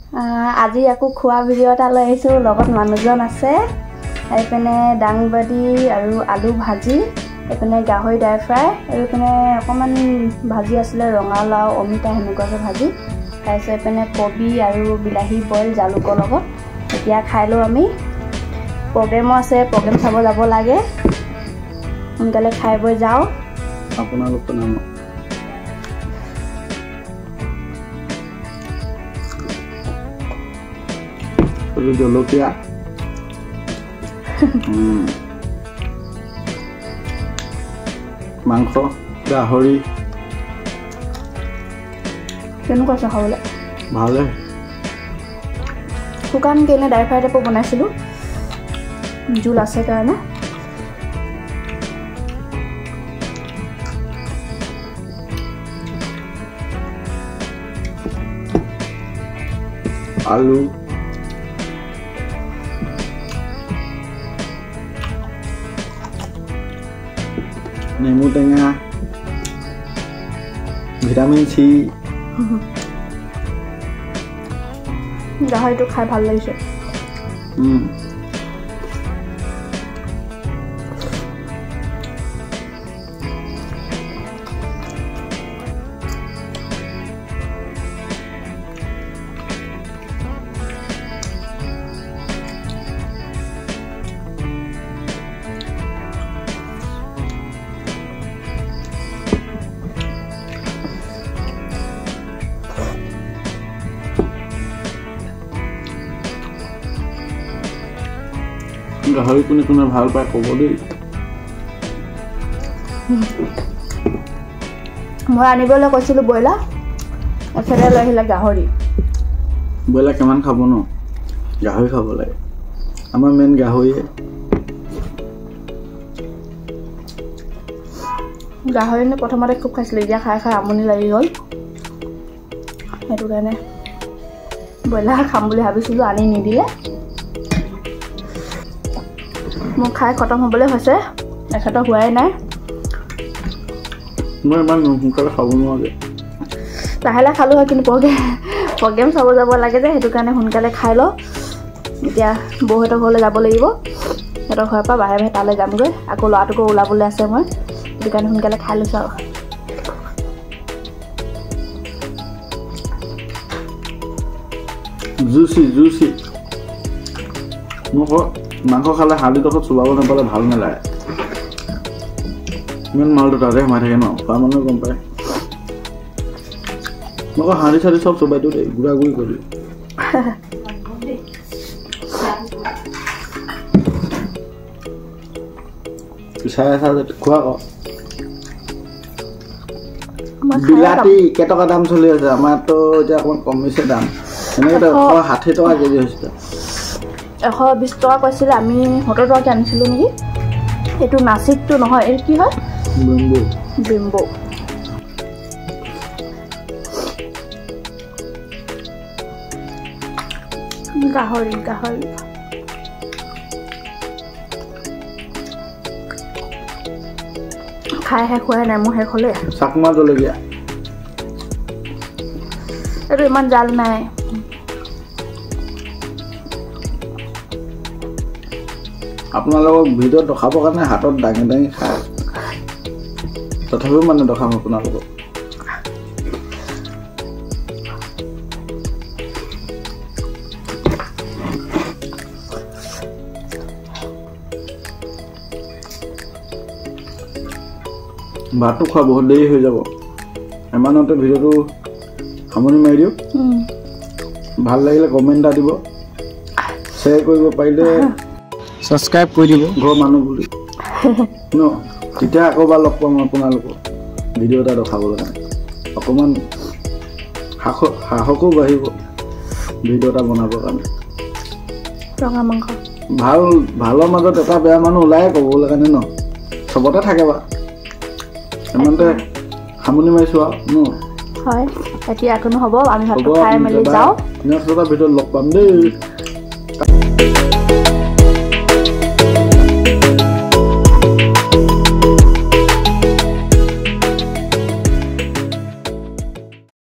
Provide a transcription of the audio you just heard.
আজি আকৌ খোৱা ভিডিঅ' এটা লৈ আহিছোঁ লগত মানুহজন আছে এইপিনে দাংবডি আৰু আলু ভাজি এইপিনে গাহৰি ড্ৰাই ফ্ৰাই আৰু এইপিনে অকণমান ভাজি আছিলে ৰঙালাও অমিতা সেনেকুৱাকৈ ভাজি তাৰপিছত এইপিনে কবি আৰু বিলাহী বইল জালুকৰ লগত এতিয়া খাই লওঁ আমি প্ৰগ্ৰেমো আছে প্ৰগ্ৰেম চাব যাব লাগে সোনকালে খাই বৈ যাওঁ আপোনালোকৰ নাম জলকীয়া মাংস গাহৰি কেনেকুৱা আছে খাবলৈ ভালে শুকানকৈ এনে ড্ৰাই ফ্ৰাই টাইপৰ বনাইছিলোঁ জোল আছে কাৰণে আলু নেমু টেঙা ভিটামিন চি গাহৰিটো খাই ভাল লাগিছে গাহৰি কোনে কোনে ভাল পায় ক'ব দেই মই আনিবলৈ কৈছিলোঁ ব্ৰইলাৰ এফালে লৈ আহিলে গাহৰি ব্ৰইলাৰ কিমান খাব ন গাহৰি খাব লাগে আমাৰ মেইন গাহৰিয়ে গাহৰি প্ৰথমতে খুব খাইছিলোঁ এতিয়া খাই খাই আমনি লাগি গ'ল সেইটো কাৰণে ব্ৰইলাৰ খাম বুলি ভাবিছিলোঁ আনি নিদিলে মোৰ খাই খতম হ'বলৈ হৈছে এখেতৰ হোৱাই নাই মই ইমান সোনকালে খাব নোৱাৰোঁ লাহে লাহে খালোঁ হয় কিন্তু প্ৰগ্ৰেম চাব যাব লাগে যে সেইটো কাৰণে সোনকালে খাই লওঁ এতিয়া বৌহঁতৰ ঘৰলৈ যাব লাগিব সিহঁতৰ ঘৰৰ পৰা বাহিৰে বাহিৰে তালৈ যামগৈ আকৌ ল'ৰাটোকো ওলাবলৈ আছে মই সেইটো কাৰণে সোনকালে খাই লৈছোঁ আৰু জুচি জুচি মোক মাংস খালে হালধিডোখৰত চুবাব নাপালে ভাল নালাগে ইমান মালটো তাতে সোমাই থাকে ন খোৱা মানুহে গম পায় মই আকৌ হালধি চালধি চব চুবাই দিওঁ দেই গুড়া গুড়ি কৰি চাই আছা খোৱা আকৌ বিলাতী কেইটকা দাম চলি আছে আমাৰতো এতিয়া অকণমান কমিছে দাম এনেকৈ 160 টকা কেজি হৈছে 120 টকা কৈছিলে আমি 70 টকাকৈ আনিছিলোঁ নেকি এইটো নাচিকটো নহয় এইটো কি হয় বিম্বো গাহৰি গাহৰি খাই শেষ হোৱাই নাই মোৰ শেষ হ'লে চাকমা জলকীয়া এইটো ইমান জাল নাই আপোনালোকক ভিডিঅ'ত দেখাবৰ কাৰণে হাতত দাঙি দাঙি খায় তথাপিও মানে দেখাম আপোনালোকক ভাতটো খোৱা বহুত দেৰি হৈ যাব ইমানতে ভিডিঅ'টো সামৰণি মাৰি দিওঁ ভাল লাগিলে কমেণ্ট এটা দিব শ্বেয়াৰ কৰিব পাৰিলে সাবস্ক্ৰাইব কৰি দিব ঘৰৰ মানুহ বুলি ন তেতিয়া আকৌবাৰ লগ পাম আপোনালোকক ভিডিঅ' এটা দেখাবলৈ কাৰণে অকণমান সাহসো বাঢ়িব ভিডিঅ' এটা বনাবৰ কাৰণে ৰঙা মাংস ভালৰ মাজত এটা বেয়া মানুহ ওলাই ক'বলৈ কাৰণে ন চবতে থাকে বা ইমানতে সামৰণি মাৰিছোঁ আৰু ন হয় এতিয়া একো নহ'ব আমি ভাতটো খাই মেলি যাওঁ নেক্সট এটা ভিডিঅ'ত লগ পাম দেই